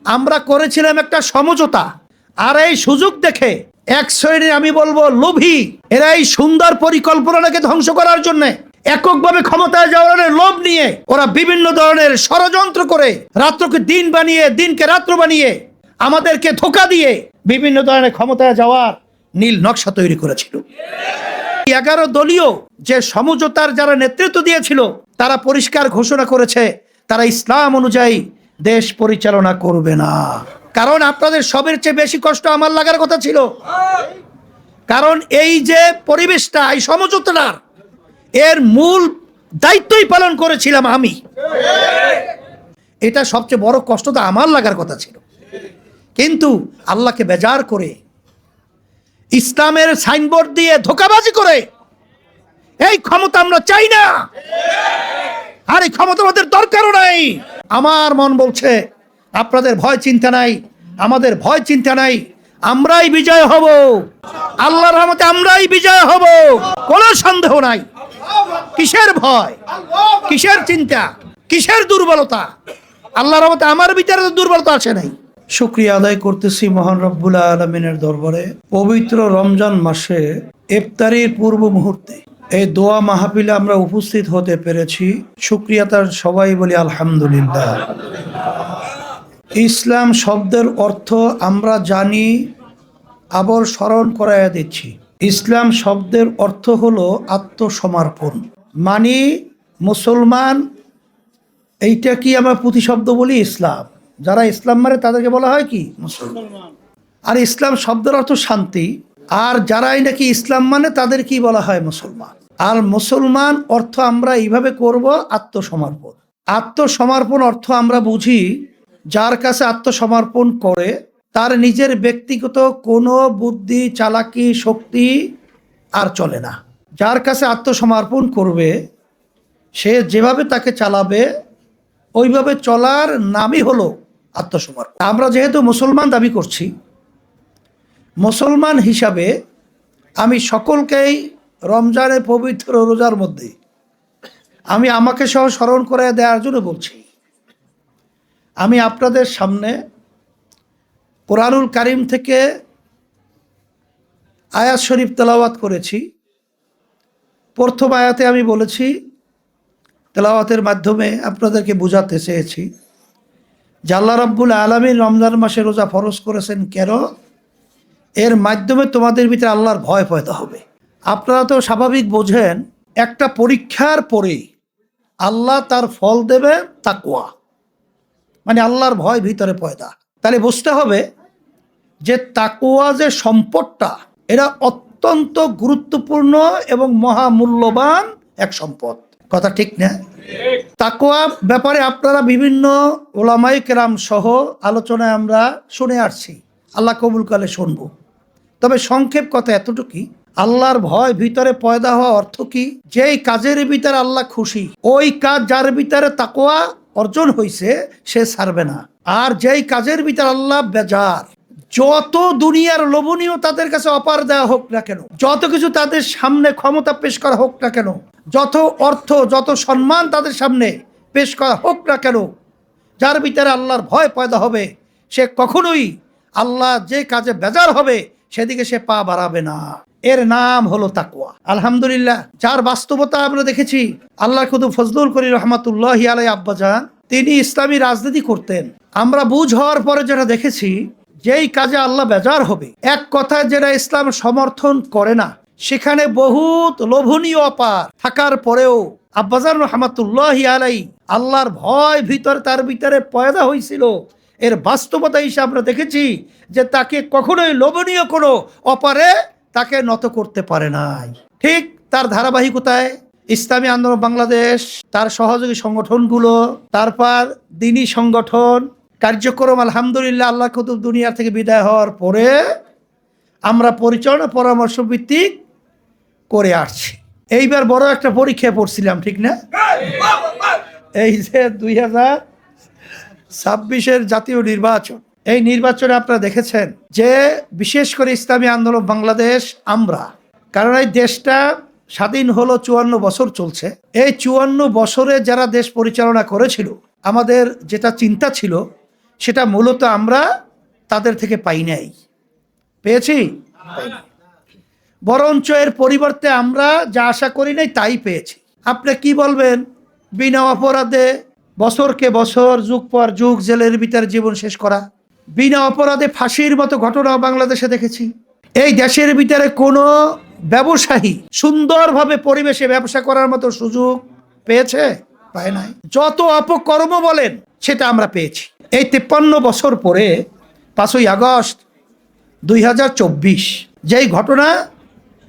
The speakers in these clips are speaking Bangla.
আমরা করেছিলাম একটা সমঝোতা, আর এই সুযোগ দেখে এক শ্রেণীর, আমি বলবো লোভী, এরা এই সুন্দর পরিকল্পনাকে ধ্বংস করার জন্য এককভাবে ক্ষমতায় যাওয়ার লোভ নিয়ে ওরা বিভিন্ন ধরনের ষড়যন্ত্র করে রাত্রকে দিন বানিয়ে, দিনকে রাত্র বানিয়ে, আমাদেরকে ধোঁকা দিয়ে বিভিন্ন ধরনের ক্ষমতায় যাওয়ার নীল নকশা তৈরি করেছিল। 11 দলীয় যে সমঝোতার যারা নেতৃত্ব দিয়েছিল তারা পরিষ্কার ঘোষণা করেছে তারা ইসলাম অনুযায়ী দেশ পরিচালনা করবে না। কারণ আপনাদের সবের চেয়ে বেশি কষ্ট আমার লাগার কথা ছিল, কারণ এই যে পরিবেশটা, এই সমঝোতাটার এর মূল দায়িত্বই পালন করেছিলাম আমি। এটা সবচেয়ে বড় কষ্ট তো আমার লাগার কথা ছিল, কিন্তু আল্লাহকে বেজার করে ইসলামের সাইনবোর্ড দিয়ে ধোঁকাবাজি করে এই ক্ষমতা আমরা চাই না, আর এই ক্ষমতা আমাদের দরকারও নাই। আমার মন বলছে আপনাদের ভয় চিন্তা নাই, আমাদের ভয় চিন্তা নাই, আমরাই বিজয় হব, আল্লাহর রহমতে আমরাই বিজয় হব, কোনো সন্দেহ নাই। কিসের ভয়, কিসের চিন্তা, কিসের দুর্বলতা? আল্লাহর রহমতে আমার ভিতরে তো দুর্বলতা আসে নাই। শুকরিয়া আদায় করতেছি মহান রব্বুল আলামিনের দরবারে। পবিত্র রমজান মাসে ইফতারির পূর্ব মুহূর্তে এই দোয়া মাহফিলে আমরা উপস্থিত হতে পেরেছি, শুকরিয়া তার সবাই বলি আলহামদুলিল্লাহ। ইসলাম শব্দের অর্থ আমরা জানি, আবার স্মরণ করাইয়া দিচ্ছি। ইসলাম শব্দের অর্থ হলো আত্মসমর্পণ, মানে মুসলমান। এইটা কি আমরা প্রতিশব্দ বলি ইসলাম, যারা ইসলাম মানে তাদেরকে বলা হয় কি মুসলমান। আর ইসলাম শব্দের অর্থ শান্তি, আর যারাই নাকি ইসলাম মানে তাদের কি বলা হয় মুসলমান। আর মুসলমান অর্থ আমরা এইভাবে করব আত্মসমর্পণ। আত্মসমর্পণ অর্থ আমরা বুঝি যার কাছে আত্মসমর্পণ করে তার নিজের ব্যক্তিগত কোনো বুদ্ধি, চালাকি, শক্তি আর চলে না। যার কাছে আত্মসমর্পণ করবে সে যেভাবে তাকে চালাবে ওইভাবে চলার নামই হলো আত্মসমর্পণ। আমরা যেহেতু মুসলমান দাবি করছি, মুসলমান হিসাবে আমি সকলকেই রমজানের পবিত্র রোজার মধ্যে আমি আমাকে সহ স্মরণ করে দেওয়ার জন্য বলছি। আমি আপনাদের সামনে কোরআনুল কারীম থেকে আয়াত শরীফ তেলাওয়াত করেছি। প্রথম আয়াতে আমি বলেছি, তেলাওয়াতের মাধ্যমে আপনাদেরকে বোঝাতে চেয়েছি যে আল্লাহ রাব্বুল আলামিন রমজান মাসে রোজা ফরজ করেছেন কেন? এর মাধ্যমে তোমাদের ভিতরে আল্লাহর ভয় পয়দা হবে। আপনারা তো স্বাভাবিক বোঝেন, একটা পরীক্ষার পরে আল্লাহ তার ফল দেবে তাকওয়া, মানে আল্লাহর ভয় ভিতরে পয়দা। তাহলে বুঝতে হবে যে তাকওয়া যে সম্পদটা, এটা অত্যন্ত গুরুত্বপূর্ণ এবং মহামূল্যবান এক সম্পদ। কথা ঠিক না? তাকওয়া ব্যাপারে আপনারা বিভিন্ন ওলামায়ে কেরাম সহ আলোচনায় আমরা শুনে আসছি, আল্লাহ কবুল করলে শুনবো। তবে সংক্ষেপ কথা এতটুকুই, আল্লাহর ভয় ভিতরে পয়দা হওয়া অর্থ কি? যেই কাজের ভিতরে আল্লাহ খুশি, ওই কাজ যার ভিতরে তাকওয়া অর্জন হয়েছে সে ছাড়বে না। আর যেই কাজের ভিতরে আল্লাহ বেজার, যত দুনিয়ার লোভনীয় তাদের কাছে অপার দেওয়া হোক না কেন, যত কিছু তাদের সামনে ক্ষমতা পেশ করা হোক না কেন, যত অর্থ, যত সম্মান তাদের সামনে পেশ করা হোক না কেন, যার ভিতরে আল্লাহর ভয় পয়দা হবে সে কখনোই আল্লাহ যে কাজে বেজার হবে সেদিকে সে পা বাড়াবে না। এর নাম হলো তাকওয়া। আলহামদুলিল্লাহ, যার বাস্তবতা আমরা দেখেছি। আল্লাহ খুদু ফজলুল করিম রহমাতুল্লাহি আলাইহি আব্বাজান, তিনি ইসলামী রাজনীতি করতেন। আমরা বুঝ হওয়ার পরে যেটা দেখেছি, যেই কাজে আল্লাহ বেজার হবে, এক কথায় যেটা ইসলাম সমর্থন করে না, সেখানে বহুত লোভনীয় অপার থাকার পরেও আব্বাজান রহমাতুল্লাহি আলাইহি আল্লাহর ভয় ভিতরে তার ভিতরে পয়দা হয়েছিল। এর বাস্তবতা হিসেবে আমরা দেখেছি যে তাকে কখনোই লোভনীয় কোনো অপারে তাকে নত করতে পারে নাই। ঠিক তার ধারাবাহিকতায় ইসলামী আন্দোলন বাংলাদেশ, তার সহযোগী সংগঠনগুলো, তারপর দিনী সংগঠন কার্যক্রম, আলহামদুলিল্লাহ আল্লাহ কুতুব দুনিয়া থেকে বিদায় হওয়ার পরে আমরা পরিচালনা পরামর্শ ভিত্তিক করে আসছি। এইবার বড় একটা পরীক্ষায় পড়ছিলাম, ঠিক না? এই যে 2026-এর জাতীয় নির্বাচন, এই নির্বাচনে আপনারা দেখেছেন যে বিশেষ করে ইসলামী আন্দোলন বাংলাদেশ আমরা, কারণ এই দেশটা স্বাধীন হলো 54 বছর চলছে। এই 54 বছরে যারা দেশ পরিচালনা করেছিল, আমাদের যেটা চিন্তা ছিল সেটা মূলত আমরা তাদের থেকে পাই নাই। পেয়েছি? বরঞ্চ এর পরিবর্তে আমরা যা আশা করি নাই তাই পেয়েছি। আপনি কি বলবেন? বিনা অপরাধে বছরকে বছর, যুগ পর যুগ জেলের ভিতরে জীবন শেষ করা, বিনা অপরাধে ফাঁসির মতো ঘটনাও বাংলাদেশে দেখেছি। এই দেশের ভিতরে কোনো ব্যবসায়ী সুন্দরভাবে পরিবেশে ব্যবসা করার মতো সুযোগ পেয়েছে? পায় নাই। যত অপকর্ম বলেন সেটা আমরা পেয়েছি। এই 53 বছর পরে 5ই আগস্ট 2024 যেই ঘটনা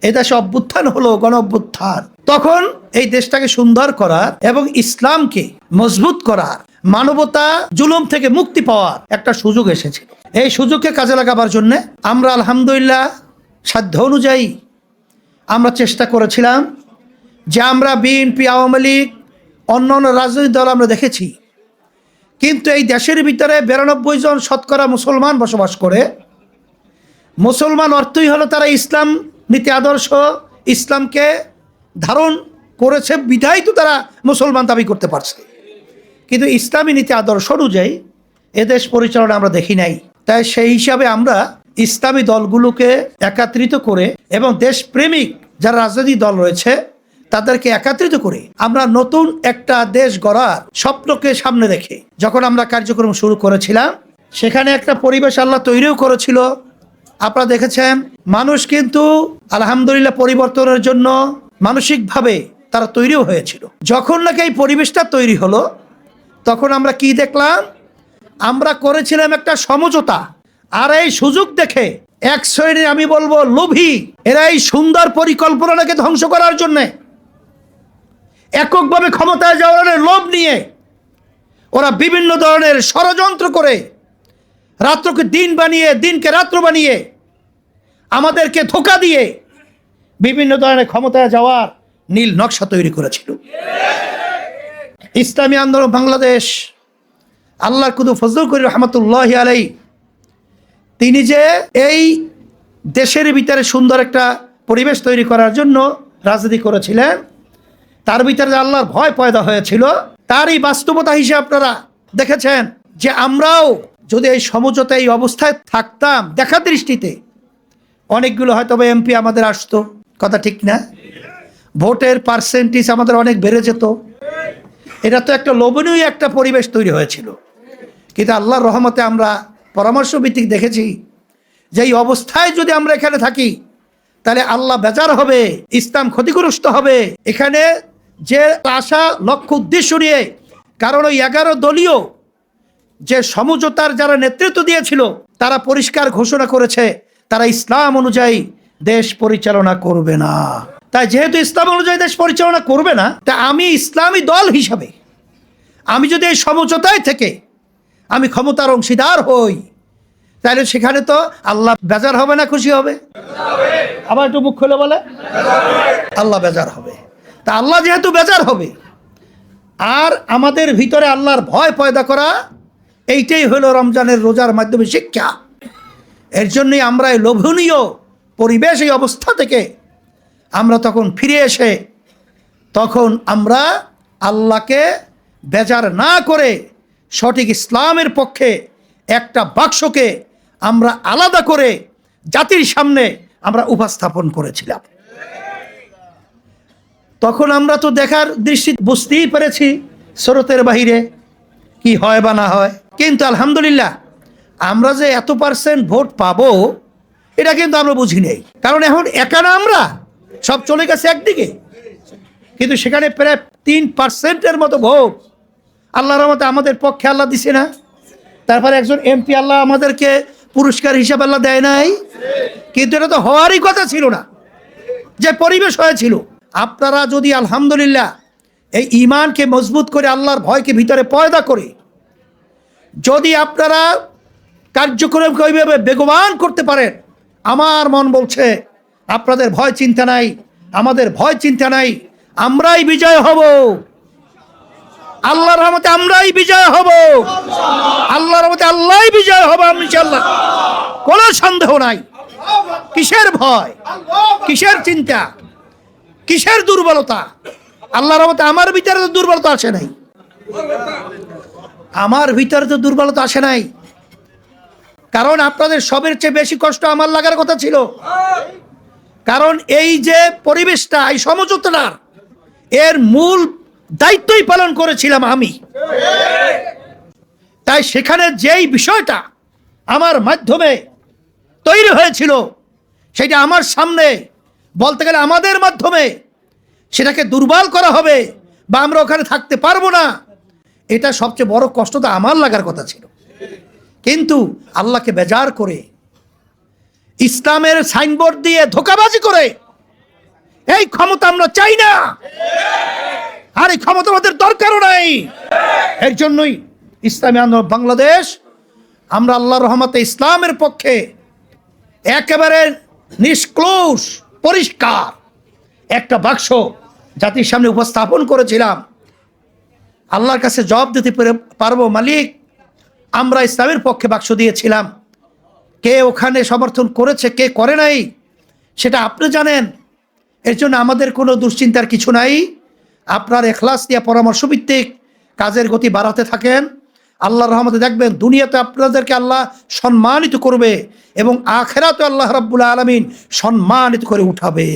এদেশে অভ্যুত্থান হলো, গণ অভ্যুত্থান, তখন এই দেশটাকে সুন্দর করার এবং ইসলামকে মজবুত করার, মানবতা জুলুম থেকে মুক্তি পাওয়ার একটা সুযোগ এসেছিল। এই সুযোগকে কাজে লাগাবার জন্য আমরা আলহামদুলিল্লাহ সাধ্য অনুযায়ী আমরা চেষ্টা করেছিলাম যে আমরা বিএনপি, আওয়ামী লীগ, অন্যান্য রাজনৈতিক দল আমরা দেখেছি, কিন্তু এই দেশের ভিতরে 92 জন শতকরা মুসলমান বসবাস করে। মুসলমান অর্থই হলো তারা ইসলাম নীতি আদর্শ, ইসলামকে ধারণ করেছে বিধায় তো তারা মুসলমান দাবি করতে পারছে। কিন্তু ইসলামী নীতি আদর্শ অনুযায়ী এদেশ পরিচালনা আমরা দেখি নাই। তাই সেই হিসাবে আমরা ইসলামী দলগুলোকে একত্রিত করে এবং দেশপ্রেমিক যারা রাজনৈতিক দল রয়েছে তাদেরকে একত্রিত করে আমরা নতুন একটা দেশ গড়ার স্বপ্নকে সামনে রেখে যখন আমরা কার্যক্রম শুরু করেছিলাম, সেখানে একটা পরিবেশ আল্লাহ তৈরিও করেছিল। আপনারা দেখেছেন মানুষ কিন্তু আলহামদুলিল্লাহ পরিবর্তনের জন্য মানসিকভাবে তারা তৈরিও হয়েছিল। যখন নাকি এই পরিবেশটা তৈরি হলো, তখন আমরা কি দেখলাম? আমরা করেছিলাম একটা সমঝোতা। আর এই সুযোগ দেখে এক শ্রেণীর, আমি বলবো লোভী, এরা এই সুন্দর পরিকল্পনাটাকে ধ্বংস করার জন্য এককভাবে ক্ষমতায় যাওয়ার লোভ নিয়ে ওরা বিভিন্ন ধরনের ষড়যন্ত্র করে রাত্রকে দিন বানিয়ে, দিনকে রাত্র বানিয়ে আমাদেরকে ধোঁকা দিয়ে বিভিন্ন ধরনের ক্ষমতায় যাওয়ার নীল নকশা তৈরি করেছিল। ইসলামী আন্দোলন বাংলাদেশ, আল্লাহর কুদু ফজলুল করিম রহমতুল্লাহি আলাইহি, তিনি যে এই দেশের ভিতরে সুন্দর একটা পরিবেশ তৈরি করার জন্য রাজনীতি করেছিলেন, তার ভিতরে যে আল্লাহর ভয় পয়দা হয়েছিল, তারই বাস্তবতা হিসেবে আপনারা দেখেছেন যে আমরাও যদি এই সমঝোতা এই অবস্থায় থাকতাম, দেখা দৃষ্টিতে অনেকগুলো হয়তো এমপি আমাদের আসতো, কথা ঠিক না? ভোটের পার্সেন্টেজ আমাদের অনেক বেড়ে যেত। এটা তো একটা লোভনীয় একটা পরিবেশ তৈরি হয়েছিল। কিন্তু আল্লাহর রহমতে আমরা পরামর্শ ভিত্তিক দেখেছি যে এই অবস্থায় যদি আমরা এখানে থাকি তাহলে আল্লাহ বেজার হবে, ইসলাম ক্ষতিগ্রস্ত হবে। এখানে যে আশা, লক্ষ্য, উদ্দেশ্য নিয়ে, কারণ ওই 11 দলীয় যে সমঝোতার যারা নেতৃত্ব দিয়েছিল তারা পরিষ্কার ঘোষণা করেছে তারা ইসলাম অনুযায়ী দেশ পরিচালনা করবে না। তাই যেহেতু ইসলাম অনুযায়ী দেশ পরিচালনা করবে না, তা আমি ইসলামী দল হিসাবে আমি যদি এই সমঝোতায় থেকে আমি ক্ষমতার অংশীদার হই, তাহলে সেখানে তো আল্লাহ বেজার হবে না খুশি হবে? আবার একটু মুখ খুলে বলে, আল্লাহ বেজার হবে। তা আল্লাহ যেহেতু বেজার হবে, আর আমাদের ভিতরে আল্লাহর ভয় পয়দা করা, এইটাই হলো রমজানের রোজার মাধ্যমে শিক্ষা। এর জন্যই আমরা এই লোভনীয় পরিবেশ, এই অবস্থা থেকে আমরা তখন ফিরে এসে তখন আমরা আল্লাহকে বেজার না করে সঠিক ইসলামের পক্ষে একটা বাক্সকে আমরা আলাদা করে জাতির সামনে আমরা উপস্থাপন করেছিলাম। তখন আমরা তো দেখার দৃষ্টি বুঝতেই পেরেছি স্রোতের বাহিরে কি হয় বা না হয়। কিন্তু আলহামদুলিল্লাহ আমরা যে এত % ভোট পাবো এটা কিন্তু আমরা বুঝি নেই। কারণ এখন একা না, আমরা সব চলে গেছে একদিকে, কিন্তু সেখানে প্রায় 3% মতো ভোট আল্লাহর রহমতে আমাদের পক্ষে আল্লাহ দিছে না। তারপরে একজন এমপি আল্লাহ আমাদেরকে পুরস্কার হিসাবে আল্লাহ দেয় নাই। কিন্তু এটা তো হওয়ারই কথা ছিল না, যে পরিবেশ হয়েছিল। আপনারা যদি আলহামদুলিল্লাহ এই ঈমানকে মজবুত করে আল্লাহর ভয়কে ভিতরে পয়দা করে যদি আপনারা কার্যক্রমকে ওইভাবে বেগবান করতে পারেন, আমার মন বলছে আপনাদের ভয় চিন্তা নাই, আমাদের ভয় চিন্তা নাই, আমরাই বিজয় হব। আল্লাহর রহমতে আমরাই বিজয় হব, আল্লাহর রহমতে আল্লাহই বিজয় হবে ইনশাআল্লাহ, কোনো সন্দেহ নাই। কিসের ভয়, কিসের চিন্তা, কিসের দুর্বলতা? আল্লাহর রহমতে আমার ভিতরে তো দুর্বলতা আসে নাই, আমার ভিতরে তো দুর্বলতা আসে নাই। কারণ আপনাদের সবের চেয়ে বেশি কষ্ট আমার লাগার কথা ছিল। কারণ এই যে পরিবেশটা, এই সমঝোতার এর মূল দায়িত্বই পালন করেছিলাম আমি। তাই সেখানে যেই বিষয়টা আমার মাধ্যমে তৈরি হয়েছিল, সেটা আমার সামনে বলতে গেলে আমাদের মাধ্যমে সেটাকে দুর্বল করা হবে বা আমরা ওখানে থাকতে পারবো না, এটা সবচেয়ে বড় কষ্ট তো আমার লাগার কথা ছিল। কিন্তু আল্লাহকে বেজার করে, ইসলামের সাইনবোর্ড দিয়ে ধোঁকাবাজি করে এই ক্ষমতা আমরা চাই না, আর এই ক্ষমতা আমাদের দরকারও নাই। এর জন্যই ইসলামী আন্দোলন বাংলাদেশ, আমরা আল্লাহর রহমতে ইসলামের পক্ষে একেবারে নিষ্ক্লোশ পরিষ্কার একটা বাক্স জাতির সামনে উপস্থাপন করেছিলাম। আল্লাহর কাছে জবাব দিতে পারবো, মালিক আমরা ইসলামের পক্ষে বাক্স দিয়েছিলাম, কে ওখানে সমর্থন করেছে কে করে নাই সেটা আপনি জানেন। এর জন্য আমাদের কোনো দুশ্চিন্তার কিছু নাই। আপনার এখলাস দিয়ে পরামর্শ ভিত্তিক কাজের গতি বাড়াতে থাকেন। আল্লাহর রহমতে দেখবেন দুনিয়াতে আপনাদেরকে আল্লাহ সম্মানিত করবে এবং আখেরাতে আল্লাহ রাব্বুল আলামিন সম্মানিত করে উঠাবে।